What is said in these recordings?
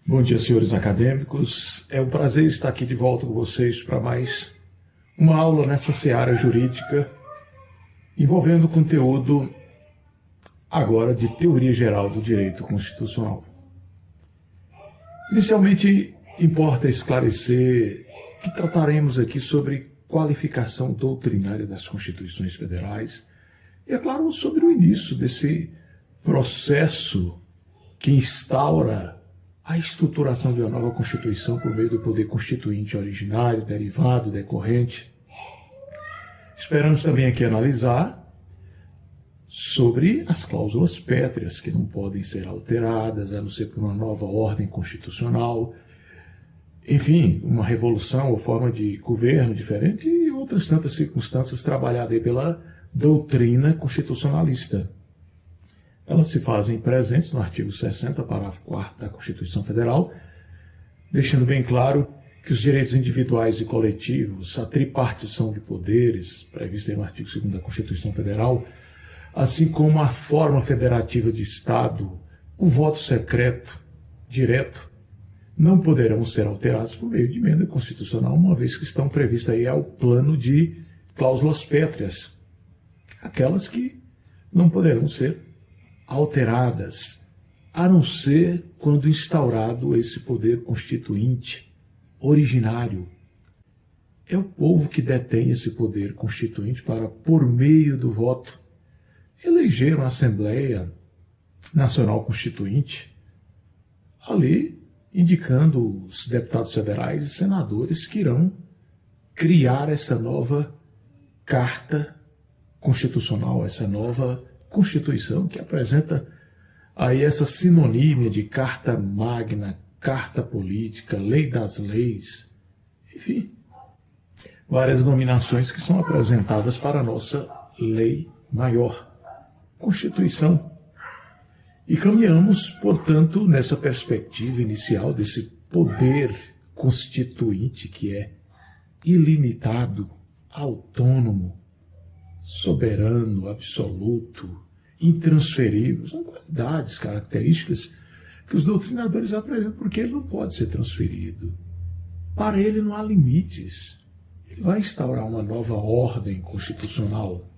Bom dia, senhores acadêmicos. É um prazer estar aqui de volta com vocês para mais uma aula nessa seara jurídica, envolvendo conteúdo agora de teoria geral do direito constitucional. Inicialmente, importa esclarecer que trataremos aqui sobre qualificação doutrinária das Constituições Federais e, é claro, sobre o início desse processo que instaura a estruturação de uma nova Constituição por meio do poder constituinte originário, derivado, decorrente. Esperamos também aqui analisar sobre as cláusulas pétreas, que não podem ser alteradas, a não ser por uma nova ordem constitucional, enfim, uma revolução ou forma de governo diferente e outras tantas circunstâncias trabalhadas aí pela doutrina constitucionalista. Elas se fazem presentes no artigo 60, parágrafo 4º da Constituição Federal, deixando bem claro que os direitos individuais e coletivos, a tripartição de poderes, prevista no artigo 2º da Constituição Federal, assim como a forma federativa de Estado, o voto secreto, direto, não poderão ser alterados por meio de emenda constitucional, uma vez que estão previstas aí ao plano de cláusulas pétreas, aquelas que não poderão ser alteradas, a não ser quando instaurado esse poder constituinte originário. É o povo que detém esse poder constituinte para, por meio do voto, eleger uma Assembleia Nacional Constituinte, ali indicando os deputados federais e senadores que irão criar essa nova Carta Constitucional, essa nova Constituição, que apresenta aí essa sinonímia de Carta Magna, Carta Política, Lei das Leis, enfim, várias nominações que são apresentadas para a nossa lei maior, Constituição. E caminhamos, portanto, nessa perspectiva inicial desse poder constituinte que é ilimitado, autônomo, soberano, absoluto, intransferível. São qualidades, características que os doutrinadores apresentam, porque ele não pode ser transferido. Para ele não há limites. Ele vai instaurar uma nova ordem constitucional.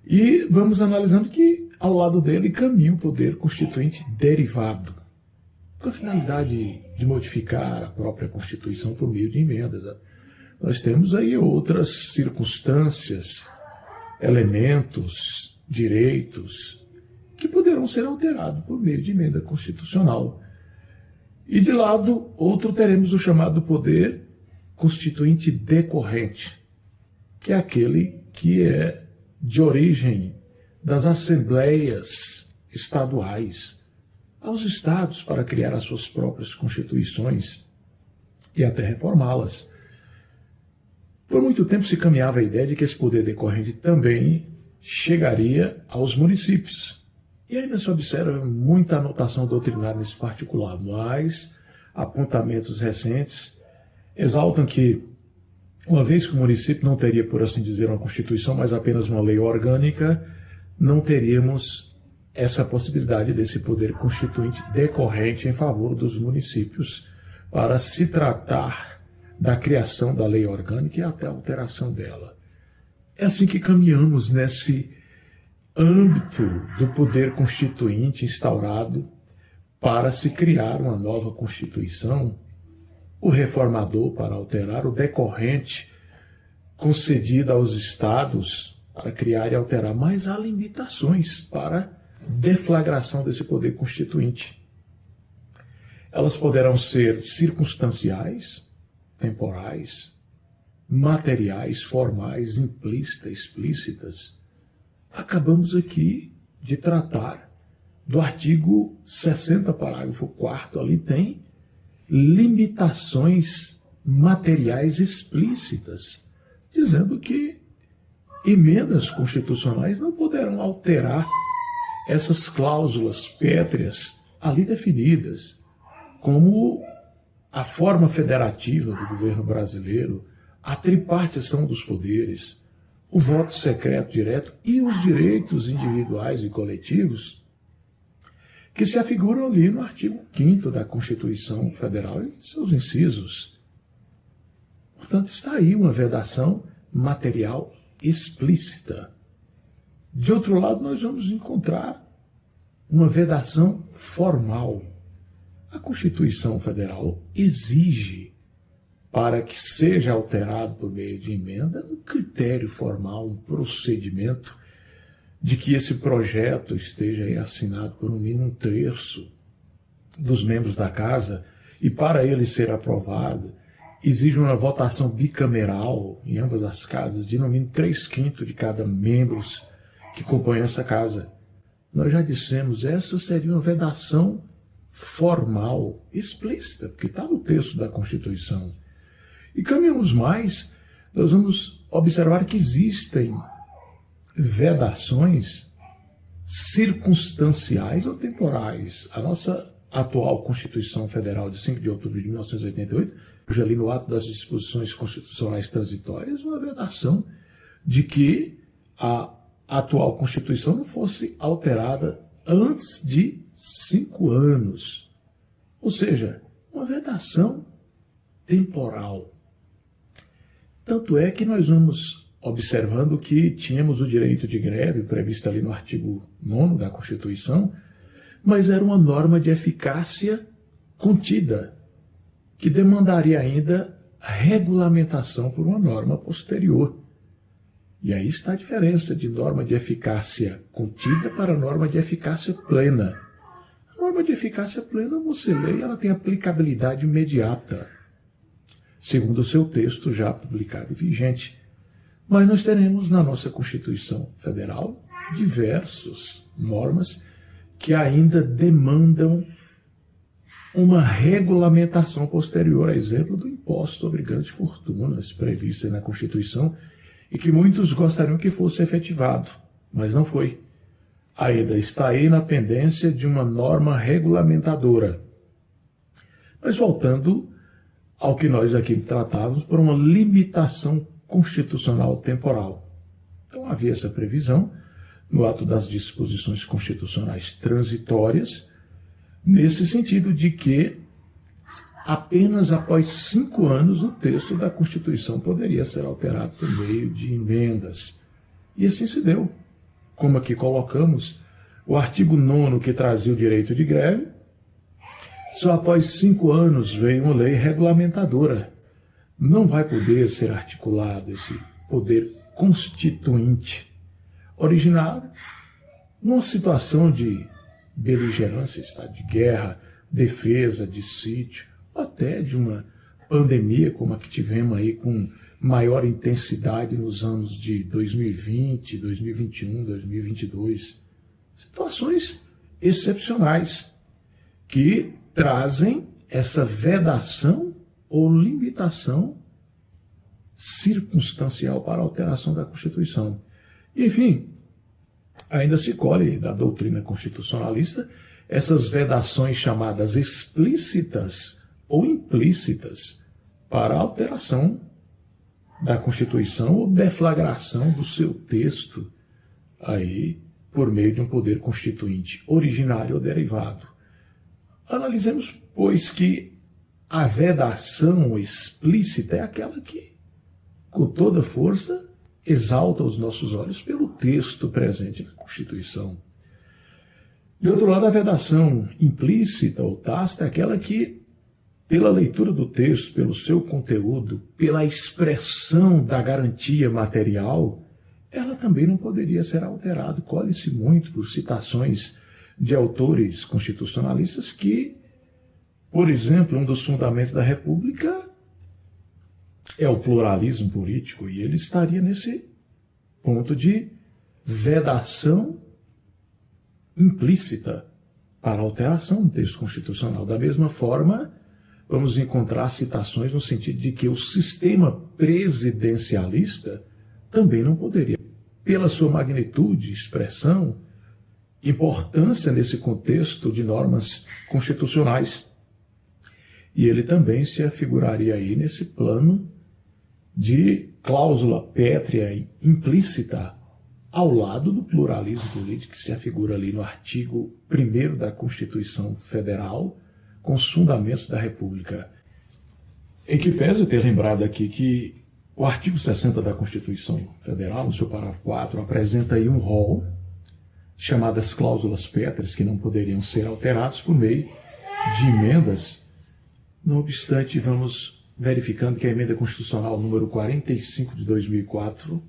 E vamos analisando que, ao lado dele, caminha o poder constituinte derivado, com a finalidade de modificar a própria Constituição por meio de emendas. Nós temos aí outras circunstâncias, elementos, direitos, que poderão ser alterados por meio de emenda constitucional. E de lado outro teremos o chamado poder constituinte decorrente, que é aquele que é de origem das assembleias estaduais, aos estados para criar as suas próprias constituições e até reformá-las. Por muito tempo se caminhava a ideia de que esse poder decorrente também chegaria aos municípios. E ainda se observa muita anotação doutrinária nesse particular, mas apontamentos recentes exaltam que, uma vez que o município não teria, por assim dizer, uma Constituição, mas apenas uma lei orgânica, não teríamos essa possibilidade desse poder constituinte decorrente em favor dos municípios para se tratar da criação da lei orgânica e até a alteração dela. É assim que caminhamos nesse âmbito do poder constituinte instaurado para se criar uma nova Constituição, o reformador para alterar, o decorrente concedido aos estados para criar e alterar, mas há limitações para deflagração desse poder constituinte. Elas poderão ser circunstanciais, temporais, materiais, formais, implícitas, explícitas. Acabamos aqui de tratar do artigo 60, parágrafo 4º, ali tem limitações materiais explícitas, dizendo que emendas constitucionais não poderão alterar essas cláusulas pétreas ali definidas, como a forma federativa do governo brasileiro, a tripartição dos poderes, o voto secreto direto e os direitos individuais e coletivos que se afiguram ali no artigo 5º da Constituição Federal e seus incisos. Portanto, está aí uma vedação material explícita. De outro lado, nós vamos encontrar uma vedação formal. A Constituição Federal exige, para que seja alterado por meio de emenda, um critério formal, um procedimento de que esse projeto esteja aí assinado por no mínimo 1/3 dos membros da Casa, e para ele ser aprovado, exige uma votação bicameral em ambas as casas, de no mínimo 3/5 de cada membro que compõe essa Casa. Nós já dissemos, essa seria uma vedação formal, explícita, porque está no texto da Constituição. E caminhamos mais, nós vamos observar que existem vedações circunstanciais ou temporais. A nossa atual Constituição Federal de 5 de outubro de 1988, já ali no ato das disposições constitucionais transitórias, uma vedação de que a atual Constituição não fosse alterada antes de 5 anos. Ou seja, uma vedação temporal. Tanto é que nós vamos observando que tínhamos o direito de greve previsto ali no artigo 9º da Constituição, mas era uma norma de eficácia contida, que demandaria ainda a regulamentação por uma norma posterior. E aí está a diferença de norma de eficácia contida para norma de eficácia plena. A norma de eficácia plena, você lê, ela tem aplicabilidade imediata, segundo o seu texto já publicado e vigente. Mas nós teremos na nossa Constituição Federal diversas normas que ainda demandam uma regulamentação posterior, a exemplo do imposto sobre grandes fortunas previsto na Constituição e que muitos gostariam que fosse efetivado, mas não foi. Ainda está aí na pendência de uma norma regulamentadora. Mas voltando ao que nós aqui tratávamos por uma limitação constitucional temporal. Então havia essa previsão no ato das disposições constitucionais transitórias, nesse sentido de que apenas após 5 anos o texto da Constituição poderia ser alterado por meio de emendas. E assim se deu. Como aqui colocamos, o artigo 9º que trazia o direito de greve, só após 5 anos veio uma lei regulamentadora. Não vai poder ser articulado esse poder constituinte originário numa situação de beligerância, estado de guerra, defesa, de sítio, ou até de uma pandemia como a que tivemos aí com maior intensidade nos anos de 2020, 2021, 2022. Situações excepcionais que trazem essa vedação ou limitação circunstancial para a alteração da Constituição. Enfim, ainda se colhe da doutrina constitucionalista essas vedações chamadas explícitas ou implícitas para a alteração da Constituição ou deflagração do seu texto aí por meio de um poder constituinte originário ou derivado. Analisemos, pois, que a vedação explícita é aquela que, com toda força, exalta os nossos olhos pelo texto presente na Constituição. De outro lado, a vedação implícita ou tácita é aquela que, pela leitura do texto, pelo seu conteúdo, pela expressão da garantia material, ela também não poderia ser alterada. Colhe-se muito por citações de autores constitucionalistas que, por exemplo, um dos fundamentos da República é o pluralismo político, e ele estaria nesse ponto de vedação implícita para alteração do texto constitucional. Da mesma forma, vamos encontrar citações no sentido de que o sistema presidencialista também não poderia, pela sua magnitude, expressão, importância nesse contexto de normas constitucionais. E ele também se afiguraria aí nesse plano de cláusula pétrea implícita ao lado do pluralismo político que se afigura ali no artigo 1º da Constituição Federal, com os fundamentos da República. Em que pese eu ter lembrado aqui que o artigo 60 da Constituição Federal, no seu parágrafo 4, apresenta aí um rol chamadas cláusulas pétreas que não poderiam ser alterados por meio de emendas. Não obstante, vamos verificando que a emenda constitucional número 45 de 2004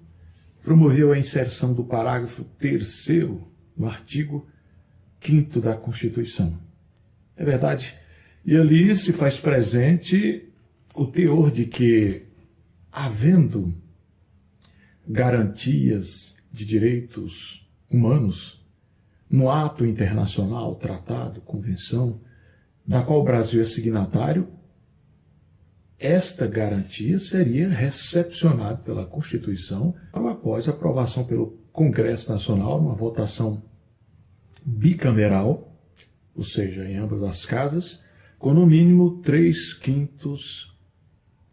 promoveu a inserção do parágrafo 3º no artigo 5º da Constituição. É verdade. E ali se faz presente o teor de que, havendo garantias de direitos humanos no ato internacional, tratado, convenção, da qual o Brasil é signatário, esta garantia seria recepcionada pela Constituição após a aprovação pelo Congresso Nacional, uma votação bicameral, ou seja, em ambas as casas, com no mínimo 3/5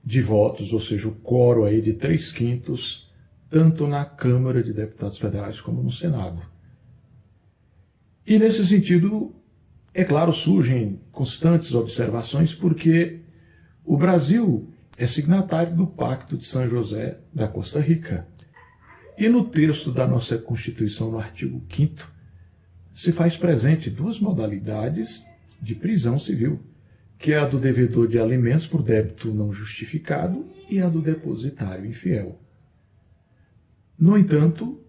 de votos, ou seja, o quórum aí de 3/5, tanto na Câmara de Deputados Federais como no Senado. E nesse sentido, é claro, surgem constantes observações porque o Brasil é signatário do Pacto de São José da Costa Rica. E no texto da nossa Constituição, no artigo 5º, se faz presente duas modalidades de prisão civil, que é a do devedor de alimentos por débito não justificado e a do depositário infiel. No entanto,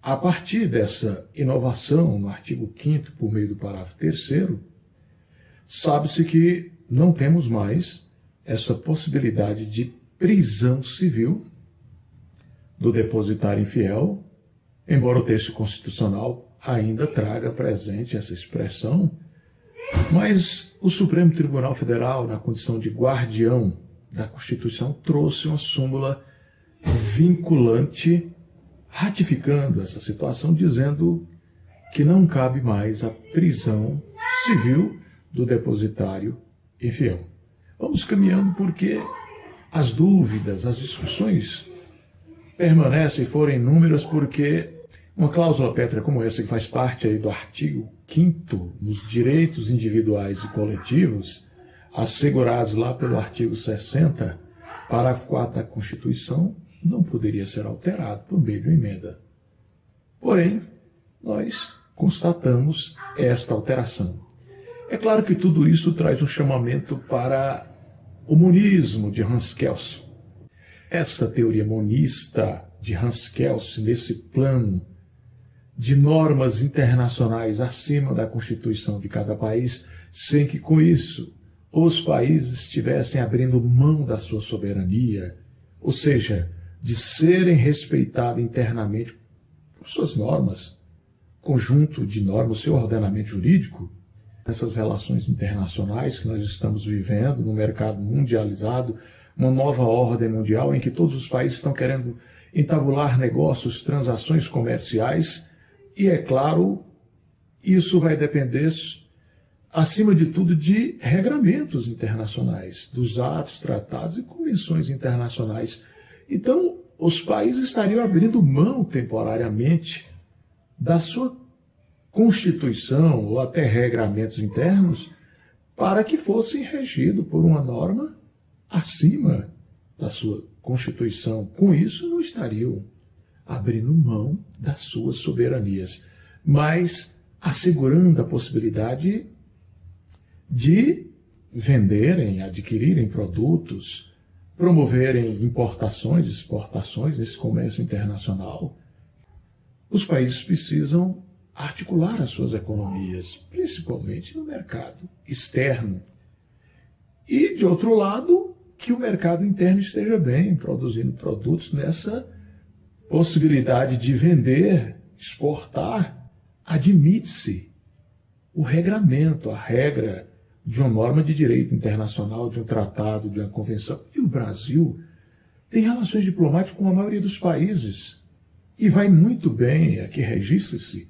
a partir dessa inovação no artigo 5º, por meio do parágrafo 3º, sabe-se que não temos mais essa possibilidade de prisão civil do depositário infiel, embora o texto constitucional ainda traga presente essa expressão, mas o Supremo Tribunal Federal, na condição de guardião da Constituição, trouxe uma súmula vinculante, ratificando essa situação, dizendo que não cabe mais a prisão civil do depositário infiel. Vamos caminhando porque as dúvidas, as discussões permanecem, foram inúmeras, porque uma cláusula pétrea como essa, que faz parte aí do artigo 5º, nos direitos individuais e coletivos, assegurados lá pelo artigo 60, parágrafo 4 da Constituição, não poderia ser alterado por meio de uma emenda. Porém, nós constatamos esta alteração. É claro que tudo isso traz um chamamento para o monismo de Hans Kelsen. Essa teoria monista de Hans Kelsen, nesse plano de normas internacionais acima da Constituição de cada país, sem que com isso os países estivessem abrindo mão da sua soberania, ou seja, de serem respeitados internamente por suas normas, conjunto de normas, seu ordenamento jurídico, essas relações internacionais que nós estamos vivendo no mercado mundializado, uma nova ordem mundial em que todos os países estão querendo entabular negócios, transações comerciais, e é claro, isso vai depender, acima de tudo, de regramentos internacionais, dos atos, tratados e convenções internacionais. Então, os países estariam abrindo mão temporariamente da sua Constituição ou até regramentos internos para que fossem regidos por uma norma acima da sua Constituição. Com isso, não estariam abrindo mão das suas soberanias, mas assegurando a possibilidade de venderem, adquirirem produtos, promoverem importações, exportações, esse comércio internacional. Os países precisam articular as suas economias, principalmente no mercado externo. E, de outro lado, que o mercado interno esteja bem, produzindo produtos nessa possibilidade de vender, exportar. Admite-se o regramento, a regra de uma norma de direito internacional, de um tratado, de uma convenção. E o Brasil tem relações diplomáticas com a maioria dos países. E vai muito bem, aqui registra-se,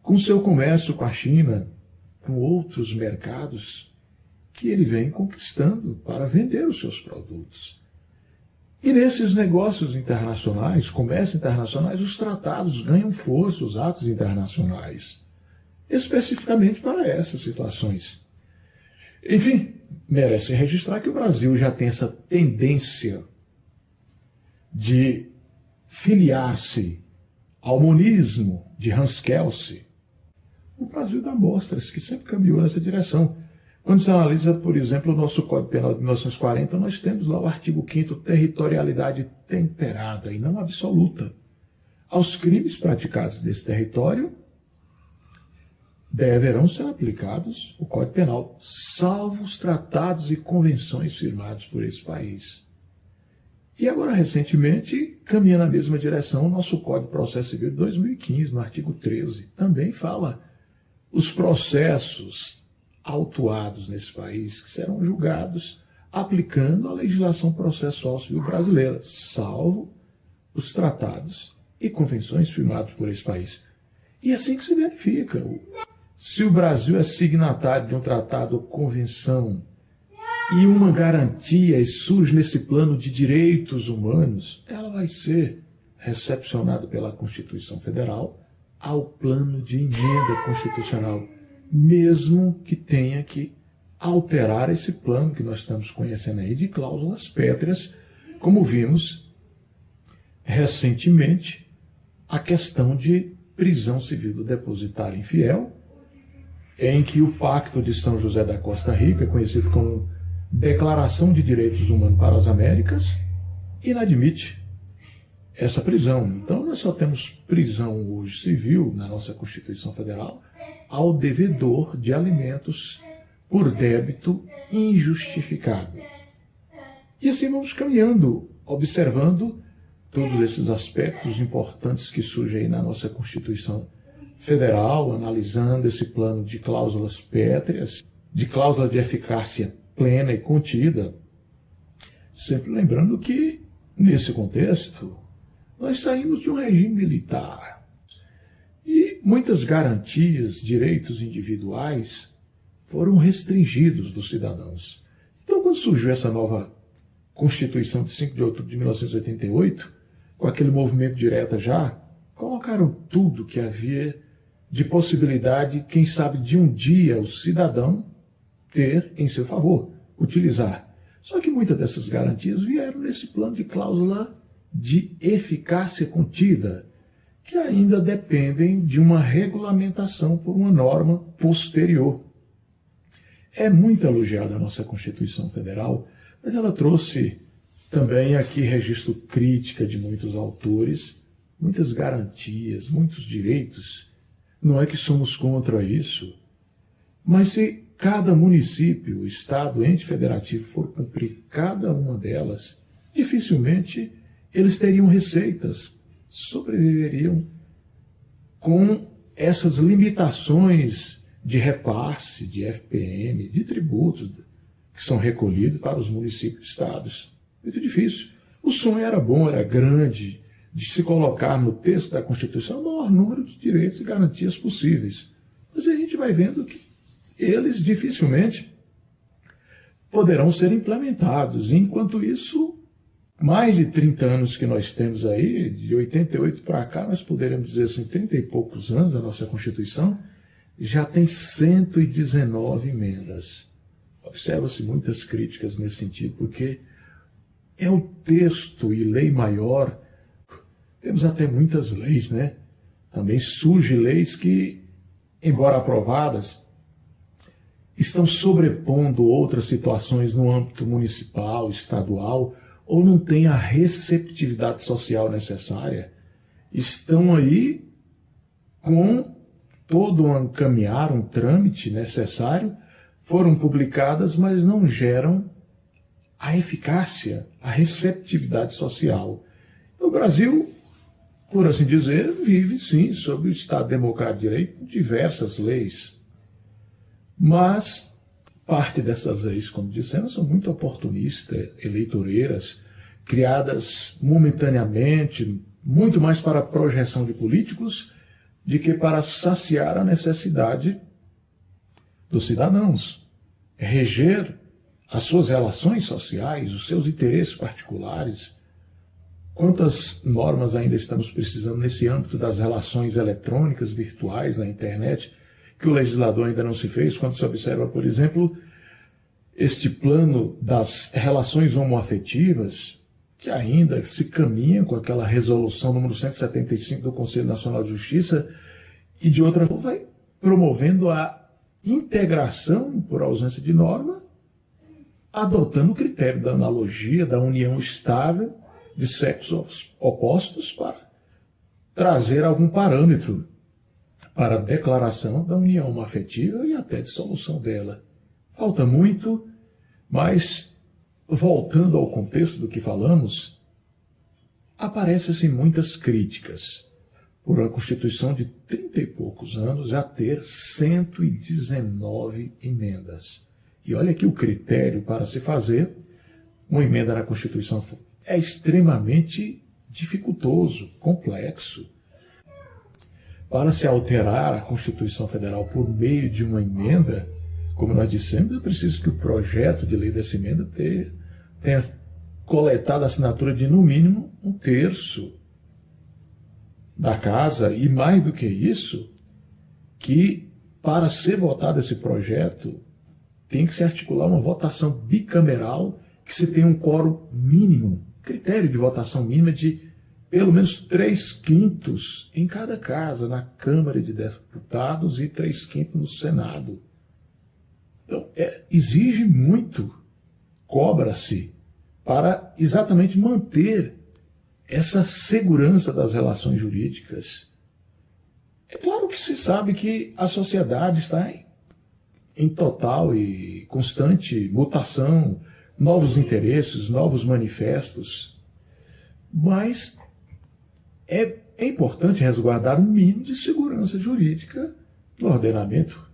com seu comércio com a China, com outros mercados que ele vem conquistando para vender os seus produtos. E nesses negócios internacionais, comércio internacionais, os tratados ganham força, os atos internacionais, especificamente para essas situações. Enfim, merece registrar que o Brasil já tem essa tendência de filiar-se ao monismo de Hans Kelsen. O Brasil dá mostras que sempre caminhou nessa direção. Quando se analisa, por exemplo, o nosso Código Penal de 1940, nós temos lá o artigo 5º, territorialidade temperada e não absoluta. Aos crimes praticados nesse território, deverão ser aplicados o Código Penal, salvo os tratados e convenções firmados por esse país. E agora, recentemente, caminha na mesma direção o nosso Código de Processo Civil de 2015, no artigo 13. Também fala os processos autuados nesse país que serão julgados aplicando a legislação processual civil brasileira, salvo os tratados e convenções firmados por esse país. E é assim que se verifica. Se o Brasil é signatário de um tratado ou convenção e uma garantia surge nesse plano de direitos humanos, ela vai ser recepcionada pela Constituição Federal ao plano de emenda constitucional, mesmo que tenha que alterar esse plano que nós estamos conhecendo aí de cláusulas pétreas, como vimos recentemente a questão de prisão civil do depositário infiel, em que o Pacto de São José da Costa Rica, conhecido como Declaração de Direitos Humanos para as Américas, inadmite essa prisão. Então, nós só temos prisão hoje civil na nossa Constituição Federal ao devedor de alimentos por débito injustificado. E assim vamos caminhando, observando todos esses aspectos importantes que surgem aí na nossa Constituição Federal, analisando esse plano de cláusulas pétreas, de cláusula de eficácia plena e contida, sempre lembrando que, nesse contexto, nós saímos de um regime militar e muitas garantias, direitos individuais foram restringidos dos cidadãos. Então, quando surgiu essa nova Constituição de 5 de outubro de 1988, com aquele movimento direta já, colocaram tudo que havia de possibilidade, quem sabe, de um dia o cidadão ter em seu favor, utilizar. Só que muitas dessas garantias vieram nesse plano de cláusula de eficácia contida, que ainda dependem de uma regulamentação por uma norma posterior. É muito elogiada a nossa Constituição Federal, mas ela trouxe também aqui registro crítica de muitos autores, muitas garantias, muitos direitos. Não é que somos contra isso, mas se cada município, estado, ente federativo for cumprir cada uma delas, dificilmente eles teriam receitas, sobreviveriam com essas limitações de repasse, de FPM, de tributos que são recolhidos para os municípios e estados. Muito difícil. O sonho era bom, era grande, de se colocar no texto da Constituição o maior número de direitos e garantias possíveis. Mas a gente vai vendo que eles dificilmente poderão ser implementados. Enquanto isso, mais de 30 anos que nós temos aí, de 88 para cá, nós poderíamos dizer assim, 30 e poucos anos, a nossa Constituição já tem 119 emendas. Observa-se muitas críticas nesse sentido, porque é o texto e lei maior. Temos até muitas leis, né? Também surgem leis que, embora aprovadas, estão sobrepondo outras situações no âmbito municipal, estadual, ou não têm a receptividade social necessária. Estão aí com todo um caminhar, um trâmite necessário, foram publicadas, mas não geram a eficácia, a receptividade social. O Brasil, por assim dizer, vive sim sob o Estado Democrático de Direito, diversas leis. Mas parte dessas leis, como dissemos, são muito oportunistas, eleitoreiras, criadas momentaneamente, muito mais para a projeção de políticos do que para saciar a necessidade dos cidadãos, reger as suas relações sociais, os seus interesses particulares, Quantas normas ainda estamos precisando nesse âmbito das relações eletrônicas, virtuais, na internet, que o legislador ainda não se fez, quando se observa, por exemplo, este plano das relações homoafetivas, que ainda se caminha com aquela resolução número 175 do Conselho Nacional de Justiça, e de outra forma vai promovendo a integração por ausência de norma, adotando o critério da analogia, da união estável de sexos opostos para trazer algum parâmetro para a declaração da união homoafetiva e até de solução dela. Falta muito, mas voltando ao contexto do que falamos, aparecem muitas críticas por uma Constituição de 30 e poucos anos já ter 119 emendas. E olha que o critério para se fazer uma emenda na Constituição é extremamente dificultoso, complexo. Para se alterar a Constituição Federal por meio de uma emenda, como nós dissemos, é preciso que o projeto de lei dessa emenda tenha coletado a assinatura de, no mínimo, 1/3 da casa, e mais do que isso, que para ser votado esse projeto tem que se articular uma votação bicameral que se tenha um quórum mínimo, critério de votação mínima de pelo menos 3/5 em cada casa, na Câmara de Deputados e 3/5 no Senado. Então, exige muito, cobra-se, para exatamente manter essa segurança das relações jurídicas. É claro que se sabe que a sociedade está em total e constante mutação, novos interesses, novos manifestos, mas é importante resguardar um mínimo de segurança jurídica no ordenamento,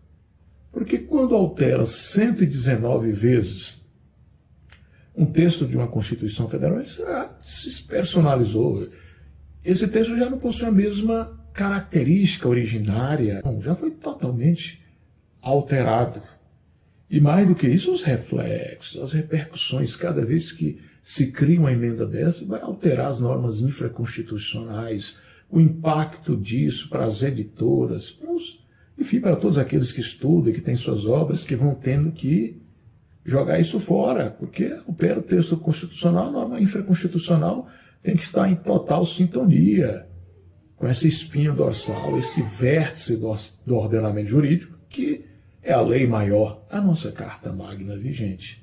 porque quando altera 119 vezes um texto de uma Constituição Federal, isso já se personalizou. Esse texto já não possui a mesma característica originária, não, já foi totalmente alterado. E mais do que isso, os reflexos, as repercussões, cada vez que se cria uma emenda dessa, vai alterar as normas infraconstitucionais, o impacto disso para as editoras, enfim, para todos aqueles que estudam e que têm suas obras, que vão tendo que jogar isso fora, porque opera o texto constitucional, a norma infraconstitucional tem que estar em total sintonia com essa espinha dorsal, esse vértice do ordenamento jurídico, que é a lei maior, a nossa Carta Magna vigente.